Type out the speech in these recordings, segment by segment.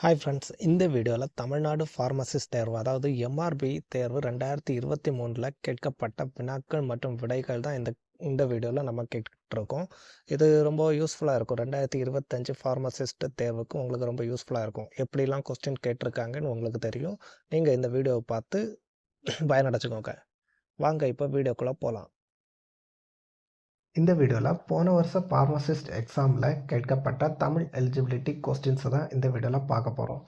Hi friends, இந்த வீடியோவில் Tamil Nadu pharmacist தேர்வு அதாவது எம்ஆர்பி தேர்வு 2023 கேட்கப்பட்ட வினாக்கள் மற்றும் விடைகள் தான் இந்த வீடியோவில் நம்ம கேட்டுருக்கோம். இது ரொம்ப யூஸ்ஃபுல்லாக இருக்கும். 2025 ஃபார்மசிஸ்ட் தேர்வுக்கு உங்களுக்கு ரொம்ப யூஸ்ஃபுல்லாக இருக்கும். எப்படிலாம் கொஸ்டின் கேட்டிருக்காங்கன்னு உங்களுக்கு தெரியும். நீங்கள் இந்த வீடியோவை பார்த்து பயனடைச்சுக்கோங்க. வாங்க இப்போ வீடியோக்குள்ளே போகலாம். இந்த வீடியோவில் போன வருஷம் ஃபார்மசிஸ்ட் எக்ஸாமில் கேட்கப்பட்ட தமிழ் எலிஜிபிலிட்டி கொஸ்டின்ஸை தான் இந்த வீடியோவில் பார்க்க போகிறோம்.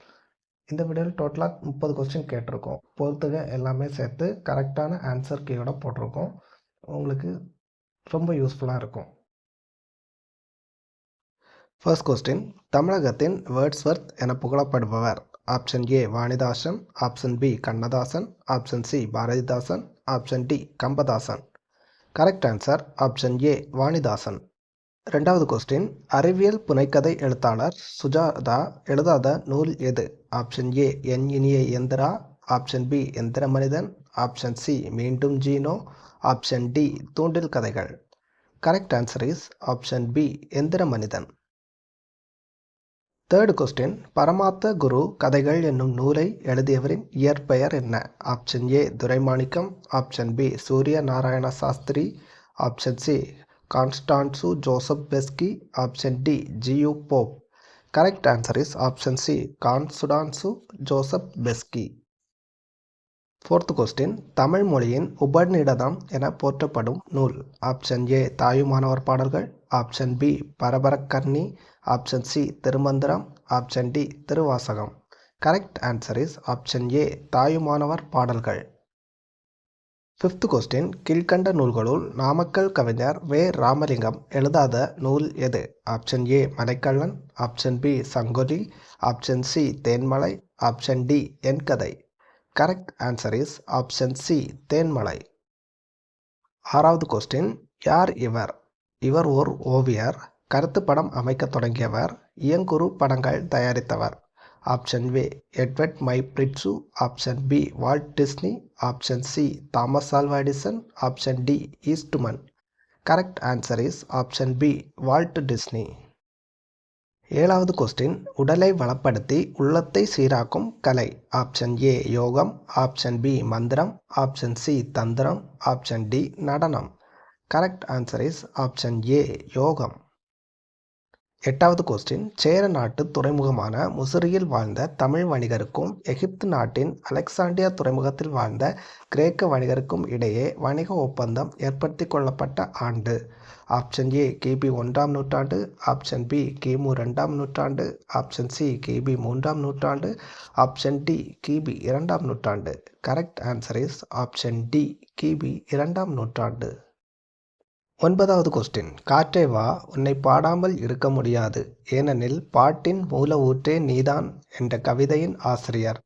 இந்த வீடியோவில் டோட்டலாக 30 கொஸ்டின் கேட்டிருக்கோம். பொறுத்துக எல்லாமே சேர்த்து கரெக்டான ஆன்சர் கீயோட போட்டிருக்கோம். உங்களுக்கு ரொம்ப யூஸ்ஃபுல்லாக இருக்கும். ஃபர்ஸ்ட் கொஸ்டின், தமிழகத்தின் வேர்ட்ஸ்வர்த் என புகழப்படுபவர்? Option A Vanidasan, option B Kannadasan, option C Bharathidasan, option D Kambadasan. Correct answer option A Vanidasan. ரெண்டாவது கொஸ்டின், அறிவியல் புனைக்கதை எழுத்தாளர் சுஜாதா எழுதாத நூல் எது? ஆப்ஷன் ஏ என் இனிய எந்திரா, ஆப்ஷன் பி எந்திர மனிதன், ஆப்ஷன் சி மீண்டும் ஜீனோ, ஆப்ஷன் டி தூண்டில் கதைகள். Correct answer is option B எந்திர மனிதன். தேர்ட் கொஸ்டின், பரமாத்த குரு கதைகள் என்னும் நூலை எழுதியவரின் இயற்பெயர் என்ன? Option A Duraimanickam, option B Surya Narayana Sastri, option C Constanzo Joseph Beschi, option D G U Pope. Correct answer is option C Constanzo Joseph Beschi. Fourth question, Tamil மொழியின் உபநிடதம் என போற்றப்படும் நூல்? ஆப்ஷன் ஏ தாயுமானவர் பாடல்கள், option B Parabarakkanni, option C Thirumanthiram, option D Thiruvasagam. Correct answer is option A Thayumanavar பாடல்கள். Fifth question, கீழ்கண்ட நூல்களுள் நாமக்கல் கவிஞர் வே ராமலிங்கம் எழுதாத நூல் எது? Option A Malaikkallan, option B Sangoli, option C Thenmalai, option D En Kathai. Correct answer is option C Thenmalai. ஆறாவது கொஸ்டின், யார் இவர்? இவர் ஓர் ஓவியர், கருத்து படம் அமைக்க தொடங்கியவர், இயங்குறு படங்கள் தயாரித்தவர். Option A Edward Muybridge, option B Walt Disney, option C Thomas Alva Edison, option D Eastman. Correct answer is option B Walt Disney. ஏழாவது கொஸ்டின், உடலை வளப்படுத்தி உள்ளத்தை சீராக்கும் கலை? ஆப்ஷன் ஏ யோகம், ஆப்ஷன் பி மந்திரம், ஆப்ஷன் சி தந்திரம், option D நடனம். Correct answer is option A யோகம். எட்டாவது கொஸ்டின், சேர நாட்டு துறைமுகமான முசிறியில் வாழ்ந்த தமிழ் வணிகருக்கும் எகிப்து நாட்டின் அலெக்சாண்டியா துறைமுகத்தில் வாழ்ந்த கிரேக்க வணிகருக்கும் இடையே வணிக ஒப்பந்தம் ஏற்படுத்தி கொள்ளப்பட்ட ஆண்டு? ஆப்ஷன் ஏ கிபி 1ஆம் நூற்றாண்டு, ஆப்ஷன் பி கிமு 2ஆம் நூற்றாண்டு, ஆப்ஷன் சி கிபி 3ஆம் நூற்றாண்டு, ஆப்ஷன் டி கிபி 2ஆம் நூற்றாண்டு. Correct answer is option D கிபி 2ஆம் நூற்றாண்டு. ஒன்பதாவது கொஸ்டின், காற்றே வா உன்னை பாடாமல் இருக்க முடியாது, ஏனெனில் பாட்டின் மூல ஊற்றே நீதான் என்ற கவிதையின் ஆசிரியர்?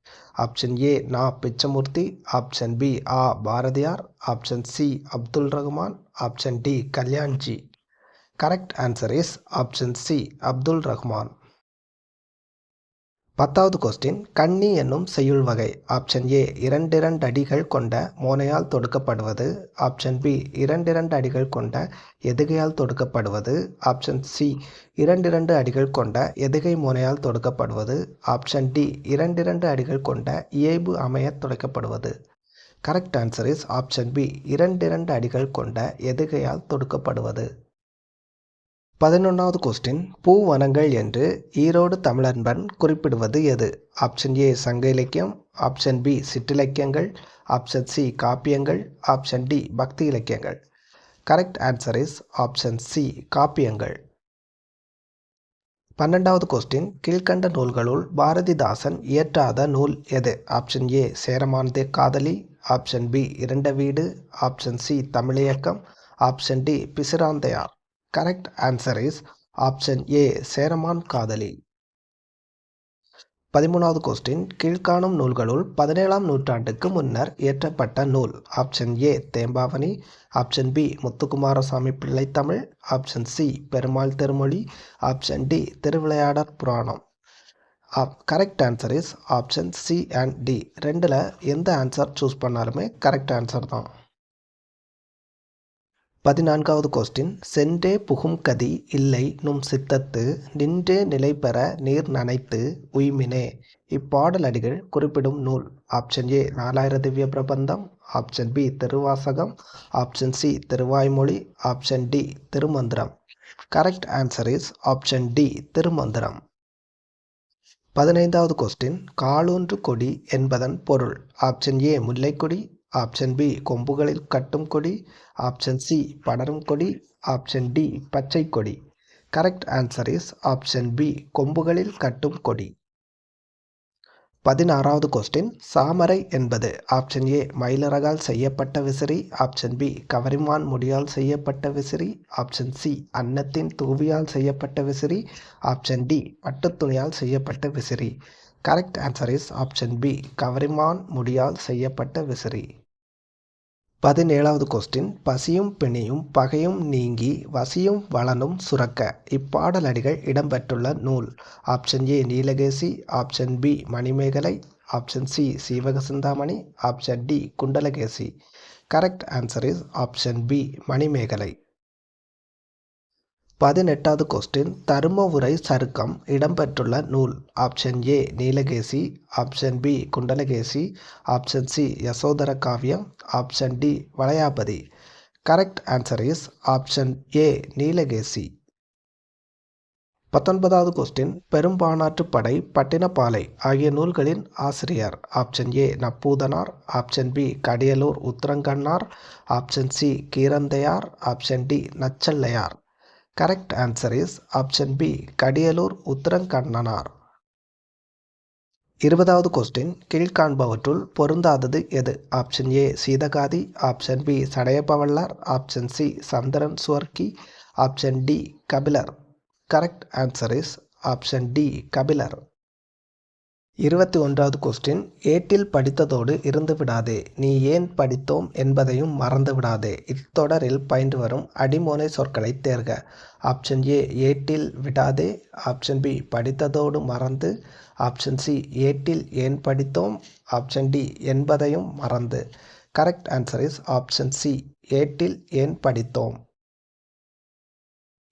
ஆப்ஷன் ஏ நா பிச்சமூர்த்தி, ஆப்ஷன் பி ஆ Bharathiyar, option C Abdul Rahman, option D Kalyanji. Correct answer is option C Abdul Rahman. பத்தாவது கொஸ்டின், கண்ணி என்னும் செய்யுள் வகை? ஆப்ஷன் ஏ 2 அடிகள் கொண்ட மோனையால் தொடுக்கப்படுவது, ஆப்ஷன் பி 2 அடிகள் கொண்ட எதுகையால் தொடுக்கப்படுவது, ஆப்ஷன் சி 2 அடிகள் கொண்ட எதுகை மோனையால் தொடுக்கப்படுவது, ஆப்ஷன் டி 2 அடிகள் கொண்ட இயைபு அமைய தொடுக்கப்படுவது. Correct answer is option B 2 அடிகள் கொண்ட எதுகையால் தொடுக்கப்படுவது. 11வது கொஸ்டின், பூவனங்கள் என்று ஈரோடு தமிழன்பன் குறிப்பிடுவது எது? ஆப்ஷன் ஏ சங்க இலக்கியம், ஆப்ஷன் பி சிற்றிலக்கியங்கள், ஆப்ஷன் சி காப்பியங்கள், ஆப்ஷன் டி பக்தி இலக்கியங்கள். Correct answer is option C காப்பியங்கள். 12வது கொஸ்டின், கீழ்கண்ட நூல்களுள் பாரதிதாசன் இயற்றாத நூல் எது? ஆப்ஷன் ஏ சேரமானதே காதலி, ஆப்ஷன் பி இரண்ட வீடு, option C Tamiliyakkam, option D Pisiranthaiyar. Correct answer is option A Cheraman Kadhali. 13வது கொஸ்டின், கீழ்காணும் நூல்களுள் 17ஆம் நூற்றாண்டுக்கு முன்னர் இயற்றப்பட்ட நூல்? Option A Thembavani, option B Muthukumaraswamy Pillai Tamil, option C Perumal Thirumozhi, option D Thiruvilaiyadal Puranam. Correct answer is option C and D. ரெண்டில் எந்த ஆன்சர் சூஸ் பண்ணாலுமே கரெக்ட் ஆன்சர் தான். 14வது கொஸ்டின் சென்றே புகும் கதி இல்லை நும் சித்தத்து நின்றே நிலைபெற நீர் நனைத்து உய்மினே. இப்பாடலடிகள் குறிப்பிடும் நூல். Option A 4000 Divya Prabandham, option B Thiruvasagam, option C Thiruvaimozhi, option D Thirumanthiram. Correct answer is option D Thirumanthiram. 15வது கொஸ்டின் காலூன்று கொடி என்பதன் பொருள். ஆப்ஷன் ஏ முல்லைக்கொடி, ஆப்ஷன் பி கொம்புகளில் கட்டும் கொடி, ஆப்ஷன் சி படரும் கொடி, ஆப்ஷன் டி பச்சை கொடி. Correct answer is option B கொம்புகளில் கட்டும் கொடி. 16வது கொஸ்டின் சாமரை என்பது. ஆப்ஷன் ஏ மயிலிறகால் செய்யப்பட்ட விசிறி, ஆப்ஷன் பி கவரிமான் முடியால் செய்யப்பட்ட விசிறி, ஆப்ஷன் சி அன்னத்தின் தூவியால் செய்யப்பட்ட விசிறி, ஆப்ஷன் டி பட்டுத் துணியால் செய்யப்பட்ட விசிறி. Correct answer is option B கவரிமான் முடியால் செய்யப்பட்ட விசிறி. 17வது கொஸ்டின் பசியும் பிணியும் பகையும் நீங்கி வசியும் வளனும் சுரக்க. இப்பாடலடிகள் இடம்பெற்றுள்ள நூல். Option A Neelakesi, option B Manimekalai, option C Seevaka Chintamani, option D Kundalakesi. Correct answer is option B Manimekalai. 18வது கொஸ்டின் தரும உரை சருக்கம் இடம்பெற்றுள்ள நூல். Option A Neelakesi, option B Kundalakesi, option C Yashodhara Kaviyam, option D Valaiyapathi. Correct answer is option A Neelakesi. 19வது கொஸ்டின் பெரும்பாணாற்றுப்படை, பட்டினப்பாலை ஆகிய நூல்களின் ஆசிரியர். Option A Napputhanar, option B Kadiyalur Uruthirankannanar, option C Keeranthaiyar, option D Nachellaiyar. Correct answer is option B Kadiyalur Uruthirankannanar. 20வது கொஸ்டின் கீழ்காண்பவற்றுள் பொருந்தாதது எது. Option A Seethakathi, option B Sadayappavallal, option C Chandran Suvarkki, option D Kabilar. Correct answer is option D Kabilar. 21வது question ஏட்டில் படித்ததோடு இருந்து விடாதே, நீ ஏன் படித்தோம் என்பதையும் மறந்து விடாதே. இத்தொடரில் பயின்று வரும் அடிமோனை சொற்களை தேர்க. ஆப்ஷன் ஏ ஏட்டில் விடாதே, ஆப்ஷன் பி படித்ததோடு மறந்து, ஆப்ஷன் சி ஏட்டில் ஏன் படித்தோம், ஆப்ஷன் டி என்பதையும் மறந்து. Correct answer is option C ஏட்டில் ஏன் படித்தோம்.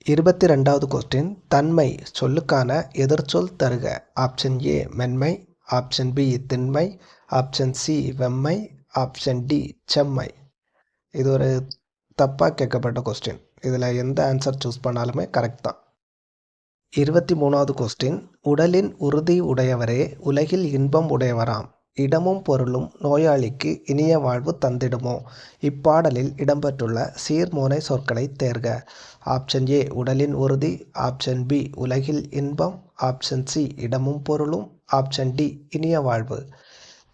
22வது கொஸ்டின் தன்மை சொல்லுக்கான எதிர்ச்சொல் தருக. ஆப்ஷன் ஏ மென்மை, ஆப்ஷன் பி திண்மை, ஆப்ஷன் சி வெம்மை, ஆப்ஷன் டி செம்மை. இது ஒரு தப்பாக கேட்கப்பட்ட கொஸ்டின். இதில் எந்த ஆன்சர் சூஸ் பண்ணாலுமே கரெக்ட் தான். 23வது கொஸ்டின் உடலின் உறுதி உடையவரே உலகில் இன்பம் உடையவராம், இடமும் பொருளும் நோயாளிக்கு இனிய வாழ்வு தந்திடுமோ. இப்பாடலில் இடம்பெற்றுள்ள சீர்மோனை சொற்களை தேர்க. ஆப்ஷன் ஏ உடலின் உறுதி, ஆப்ஷன் பி உலகில் இன்பம், ஆப்ஷன் சி இடமும் பொருளும், ஆப்ஷன் டி இனிய வாழ்வு.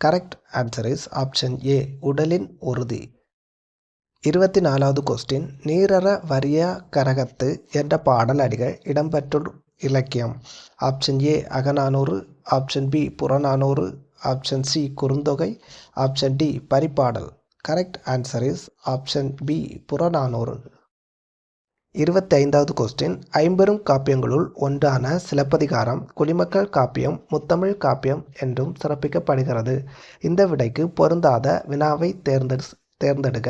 கரெக்ட் ஆன்சர் இஸ் ஆப்ஷன் ஏ உடலின் உறுதி. 24வது கொஸ்டின் நீரற வரிய கரகத்து என்ற பாடல் அடிகள் இடம்பெற்றுள்ள இலக்கியம். Option A Akananuru, option B Purananuru, option C Kurunthokai, option D Paripadal. Correct answer is option B Purananuru. 25வது கொஸ்டின் ஐம்பெரும் காப்பியங்களுள் ஒன்றான சிலப்பதிகாரம் குடிமக்கள் காப்பியம், முத்தமிழ் காப்பியம் என்றும் சிறப்பிக்கப்படுகிறது. இந்த விடைக்கு பொருந்தாத வினாவை தேர்ந்தெடுக.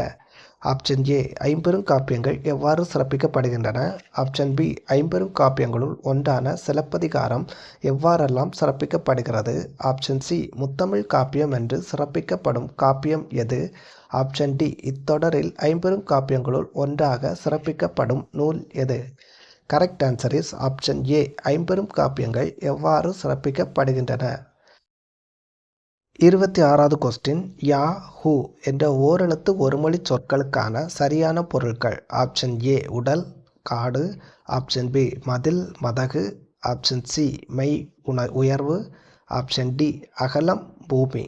ஆப்ஷன் ஏ ஐம்பெரும் காப்பியங்கள் எவ்வாறு சிறப்பிக்கப்படுகின்றன, ஆப்ஷன் பி ஐம்பெரும் காப்பியங்களுள் ஒன்றான சிலப்பதிகாரம் எவ்வாறெல்லாம் சிறப்பிக்கப்படுகிறது, ஆப்ஷன் சி முத்தமிழ் காப்பியம் என்று சிறப்பிக்கப்படும் காப்பியம் எது, ஆப்ஷன் டி இத்தொடரில் ஐம்பெரும் காப்பியங்களுள் ஒன்றாக சிறப்பிக்கப்படும் நூல் எது. கரெக்ட் ஆன்சர் இஸ் ஆப்ஷன் ஏ ஐம்பெரும் காப்பியங்கள் எவ்வாறு சிறப்பிக்கப்படுகின்றன. 26வது கொஸ்டின் யா ஹூ என்ற ஓரெழுத்து ஒருமொழி சொற்களுக்கான சரியான பொருட்கள். ஆப்ஷன் ஏ உடல் காடு, ஆப்ஷன் பி மதில் மதகு, ஆப்ஷன் சி மெய் உயர்வு, ஆப்ஷன் டி அகலம் பூமி.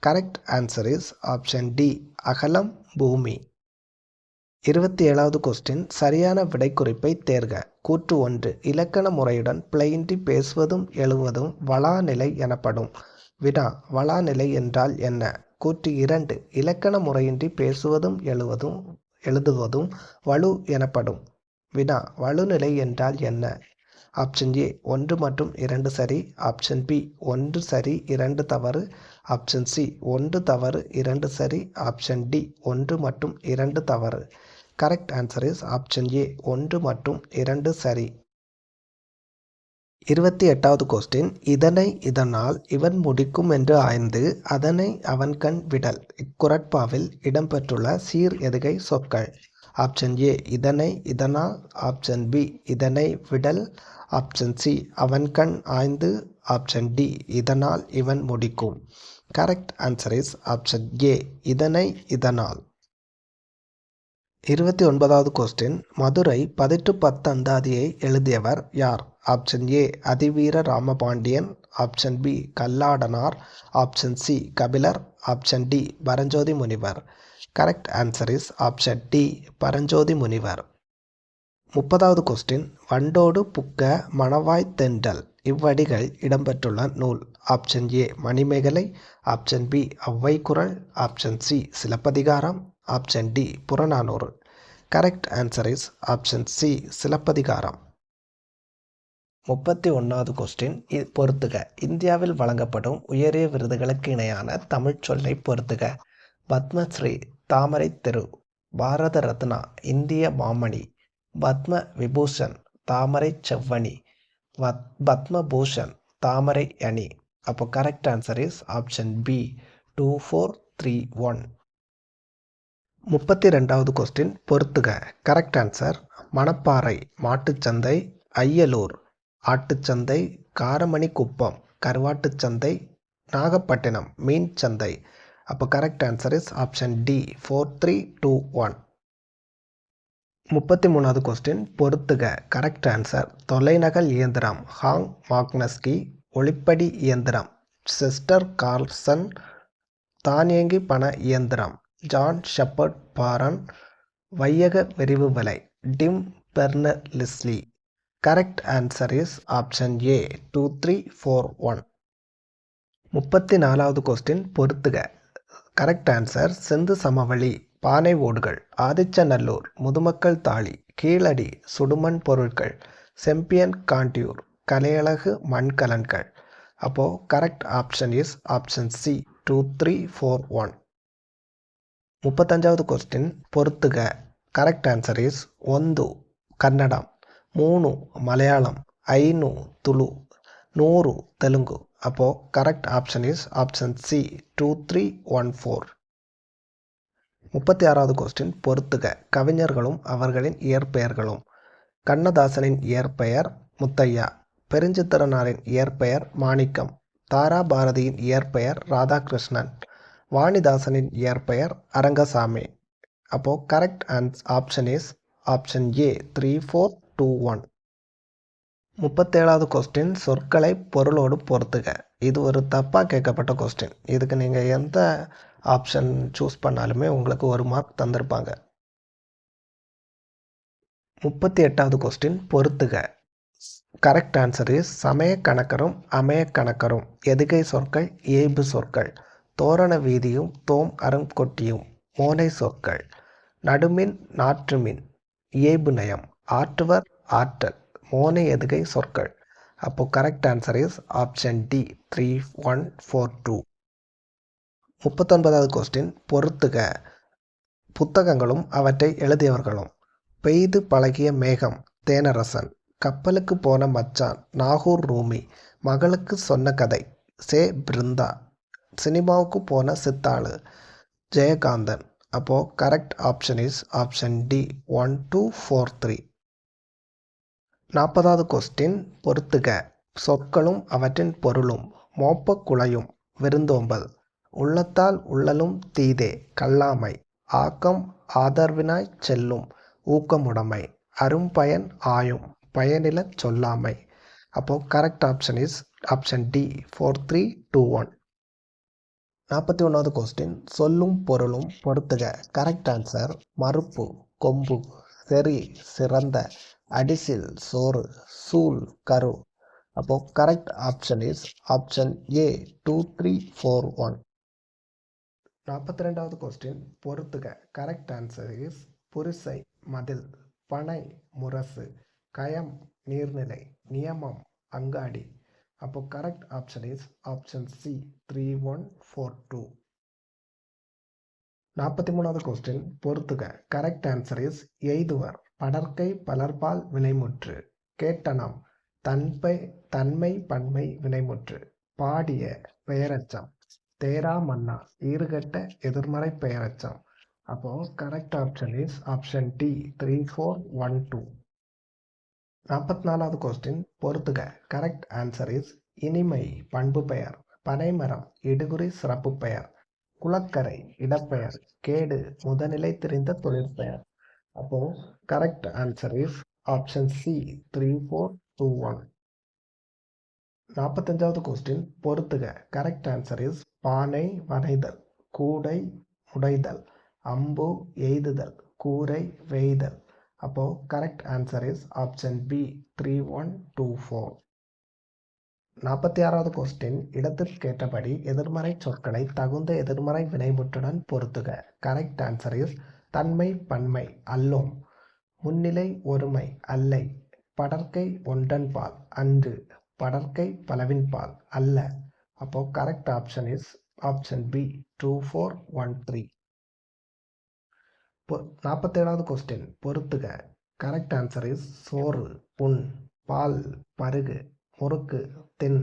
Correct answer is option D அகலம் பூமி. 27வது கொஸ்டின் சரியான விடை குறிப்பை தேர்க. கூற்று 1 இலக்கண முறையுடன் பிழையின்றி பேசுவதும் எழுதுவதும் வளாநிலை எனப்படும். வினா வளாநிலை என்றால் என்ன. கூற்று 2 இலக்கண முறையின்றி பேசுவதும் எழுதுவதும் வலு எனப்படும். வினா வலுநிலை என்றால் என்ன. ஆப்ஷன் ஏ 1 மற்றும் 2 சரி, ஆப்ஷன் பி 1 சரி 2 தவறு, ஆப்ஷன் சி 1 தவறு 2 சரி, ஆப்ஷன் டி 1 மற்றும் 2 தவறு. கரெக்ட் ஆன்சர் இஸ் ஆப்ஷன் ஏ 1 மற்றும் 2 சரி. 28வது கொஸ்டின். இதனை இதனால் இவன் முடிக்கும் என்று ஆய்ந்து அதனை அவன்கண் விடல். இக்குறட்பாவில் இடம்பெற்றுள்ள சீர் எதுகை சொற்கள்? ஆப்ஷன் ஏ இதனை இதனால், ஆப்ஷன் பி இதனை விடல், ஆப்ஷன் சி அவன்கண் ஆய்ந்து, ஆப்ஷன் டி இதனால் இவன் முடிக்கும். Correct answer is option A இதனை இதனால். 29வது கொஸ்டின். மதுரை 18 அந்தாதியை எழுதியவர் யார்? Option A Athiveera Ramapandiyan, option B Kalladanar, option C Kapilar, option D Paranjothi முனிவர். Correct answer is option D Paranjothi முனிவர். 30வது கொஸ்டின். வண்டோடு புக்க மணவாய் தென்றல் இவ்வடிகள் இடம்பெற்றுள்ள நூல்? Option A Manimekalai, option B Auvaikkural, option C Silappathikaram, option D Purananuru. Correct answer is option C Silappathikaram. 31வது கொஸ்டின். பொறுத்துக. இந்தியாவில் வழங்கப்படும் உயரிய விருதுகளுக்கு இணையான தமிழ்ச் சொல்லை பொறுத்துக. பத்மஸ்ரீ தாமரை திரு, பாரத ரத்னா இந்திய மாமணி, பத்ம விபூஷன் தாமரை செவ்வணி, பத்மபூஷன் தாமரை அணி. அப்போ correct answer is option B 2431. 32வது question. பொறுத்துக. Correct answer. மணப்பாறை மாட்டுச்சந்தை, அய்யலூர் ஆட்டுச்சந்தை, காரமணிக்குப்பம் கருவாட்டுச்சந்தை, நாகப்பட்டினம் மீன் சந்தை. அப்போ correct answer is option D 4321. 33வது question. பொறுத்துக. Correct answer. தொலைநகல் இயந்திரம் ஹாங் மாக்னஸ்கி, ஒளிப்படி இயந்திரம் செஸ்டர் கார்ல்சன், தானியங்கி பண இயந்திரம் ஜான் ஷெப்பர்ட் பாரன், வையக விரிவு வலை Tim Berners Lee. Correct answer is option A 2341. 34வது கொஸ்டின். பொறுத்துக. Correct answer. சிந்து சமவெளி பானை ஓடுகள், ஆதிச்சநல்லூர் முதுமக்கள் தாழி, கீழடி சுடுமண் பொருட்கள், செம்பியன் காண்டியூர் கலையழகு மண்கலன்கள். அப்போ correct option is option C 2341. 35வது கொஸ்டின். பொறுத்துக. Correct answer is 1 Kannada, 3 Malayalam, 5 Tulu, 100 Telugu. அப்போ correct option is option C 2314. 36வது கொஸ்டின். பொறுத்துக. கவிஞர்களும் அவர்களின் இயற்பெயர்களும். கண்ணதாசனின் இயற்பெயர் முத்தையா, பெருஞ்சித்திரனாரின் இயற்பெயர் மாணிக்கம், தாராபாரதியின் இயற்பெயர் ராதாகிருஷ்ணன், வாணிதாசனின் இயற்பெயர் அரங்கசாமி. அப்போ correct option is option A 3421. 37வது கொஸ்டின். சொற்களை பொருளோடு பொறுத்துக. இது ஒரு தப்பாக கேட்கப்பட்ட கொஸ்டின். இதுக்கு நீங்கள் எந்த ஆப்ஷன் சூஸ் பண்ணாலுமே உங்களுக்கு 1 மார்க் தந்திருப்பாங்க. 38வது கொஸ்டின். பொறுத்துக. கரெக்ட் ஆன்சர் இஸ் சமய கணக்கரும் அமைய கணக்கரும் எதுகை சொற்கள் ஏய்பு சொற்கள். தோரண வீதியும் தோம் அருங்கொட்டியும் மோனை சொற்கள். நடுமின் நாற்றுமின் இயைபு நயம், ஆற்றுவர் ஆற்றல் மோனை எதுகை சொற்கள். அப்போ correct answer is option D 3142. 39வது கொஸ்டின். பொறுத்துக. புத்தகங்களும் அவற்றை எழுதியவர்களும். பெய்து பழகிய மேகம் தேனரசன், கப்பலுக்கு போன மச்சான் நாகூர் ரூமி, மகளுக்கு சொன்ன கதை சே பிருந்தா, சினிமாவுக்கு போன சித்தாளு ஜெயகாந்தன். அப்போ correct option is option D 1243. 40வது கொஸ்டின். பொறுத்துக. சொற்களும் அவற்றின் பொருளும். மோப்ப குழையும் விருந்தோம்பல், உள்ளத்தால் உள்ளலும் தீதே கல்லாமை, ஆக்கம் ஆதர்வினாய் செல்லும் ஊக்கமுடைமை, அரும்பயன் ஆயும் பயனிலச் சொல்லாமை. அப்போ correct option is option D 4321. 41வது கொஸ்டின். சொல்லும் பொருளும் பொறுத்துக. Correct answer. மறுப்பு கொம்பு, செறி சிறந்த, அடிசில் சோறு, சூல் கரு. அப்போ correct option is option A 2341. 42வது கொஸ்டின். பொறுத்துக. கரெக்ட் ஆன்சர் இஸ் புரிசை மதில், பனை முரசு, கயம் நீர்நிலை, நியமம் அங்காடி. அப்போ correct option is option C 3142. 43வது கொஸ்டின் பொறுத்துக. கரெக்ட் ஆன்சர் இஸ் எய்துவர். படர்க்கை பலர்பால் வினைமுற்று. கேட்டனம் தன்மை பன்மை வினைமுற்று. பாடிய பெயரெச்சம். தேரா மன்னா ஈறுகெட்ட எதிர்மறை பெயரெச்சம். அப்போ correct option is option D 3, 4, 1, 2. 44வது கொஸ்டின் பொறுத்துக. கரெக்ட் ஆன்சர் இஸ் இனிமை பண்பு பெயர். பனைமரம் இடுகுறி சிறப்பு பெயர். குளக்கரை இடப்பெயர். கேடு முதநிலை தெரிந்த தொழிற்பெயர். அப்போ correct answer is option C 3, 4, 2, 1. 45வது கொஸ்டின் பொறுத்துக. கரெக்ட் ஆன்சர் இஸ் பானை வரைதல். கூடை முடைதல். அம்பு எய்துதல். கூரை வேய்தல். அப்போ correct answer is option B 3, 1, 2, 4. 46வது கொஸ்டின் இடத்திற்கேற்றபடி எதிர்மறை சொற்களை தகுந்த எதிர்மறை வினைமுற்றுடன் பொறுத்துக. கரெக்ட் ஆன்சர் இஸ் தன்மை பன்மை அல்லோம். முன்னிலை ஒருமை அல்லை. படர்க்கை ஒன்றன்பால் அன்று. படர்க்கை பலவின்பால் அல்ல. அப்போ correct option is option B 2, 4, 1, 3. 47வது கொஸ்டின் பொறுத்துக. கரெக்ட் ஆன்சர் இஸ் சோறு புண். பால் பருகு. முறுக்கு தின்.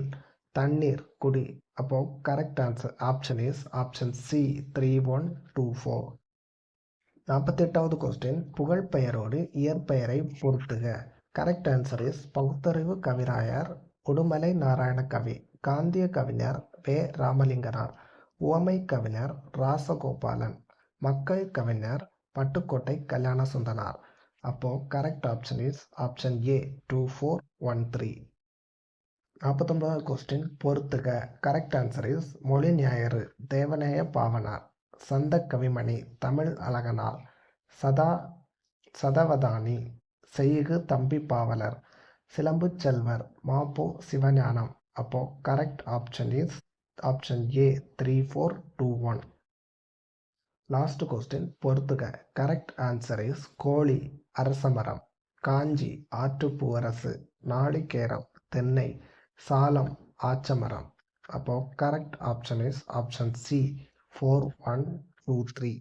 தண்ணீர் குடி. அப்போ correct answer option is option C 3, 1, 2, 4. 48வது கொஸ்டின் புகழ்பெயரோடு இயற்பெயரை பொறுத்துக. கரெக்ட் ஆன்சர் இஸ் பகுத்தறிவு கவிராயர் உடுமலை நாராயண கவி. காந்திய கவிஞர் வே ராமலிங்கனார். உவமை கவிஞர் ராசகோபாலன். மக்கள் கவிஞர் பட்டுக்கோட்டை கல்யாண சுந்தனார். அப்போ correct option is option A 2, 4, 1, 3. 49வது கொஸ்டின் பொறுத்துக. கரெக்ட் ஆன்சர் இஸ் மொழி ஞாயிறு தேவநேய பாவனார். சந்த கவிமணி தமிழ் அழகனார். சதவதானி செய்கு தம்பி பாவலர். சிலம்பு செல்வர் மாப்போ சிவஞானம். அப்போ correct option is option A 3, 4, 2, 1. Last question பொறுத்துக. கரெக்ட் ஆன்சர் இஸ் கோழி அரசமரம். காஞ்சி ஆற்றுப்பூவரசு. நாளிகேரம் தென்னை. சாலம் ஆச்சமரம். அப்போ correct option is option C 4, 1, 2, 3.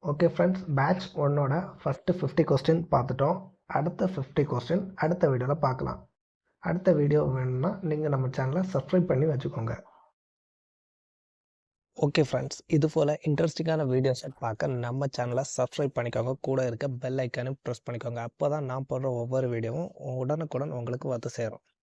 Okay friends, batch 1ஓட ஃபஸ்ட்டு 50 கொஸ்டின் பார்த்துட்டோம். அடுத்த 50 கொஸ்டின் அடுத்த வீடியோவில் பார்க்கலாம். அடுத்த வீடியோ வேணும்னா நீங்கள் நம்ம சேனலை சப்ஸ்கிரைப் பண்ணி வச்சுக்கோங்க. ஓகே ஃப்ரெண்ட்ஸ், இது போல் இன்ட்ரெஸ்டிங்கான வீடியோஸை பார்க்க நம்ம சேனலை சப்ஸ்கிரைப் பண்ணிக்கோங்க. கூட இருக்க பெல் ஐக்கானும் ப்ரெஸ் பண்ணிக்கோங்க. அப்போ தான் நான் போடுற ஒவ்வொரு வீடியோவும் உடனுக்குடன் உங்களுக்கு வந்து சேரும்.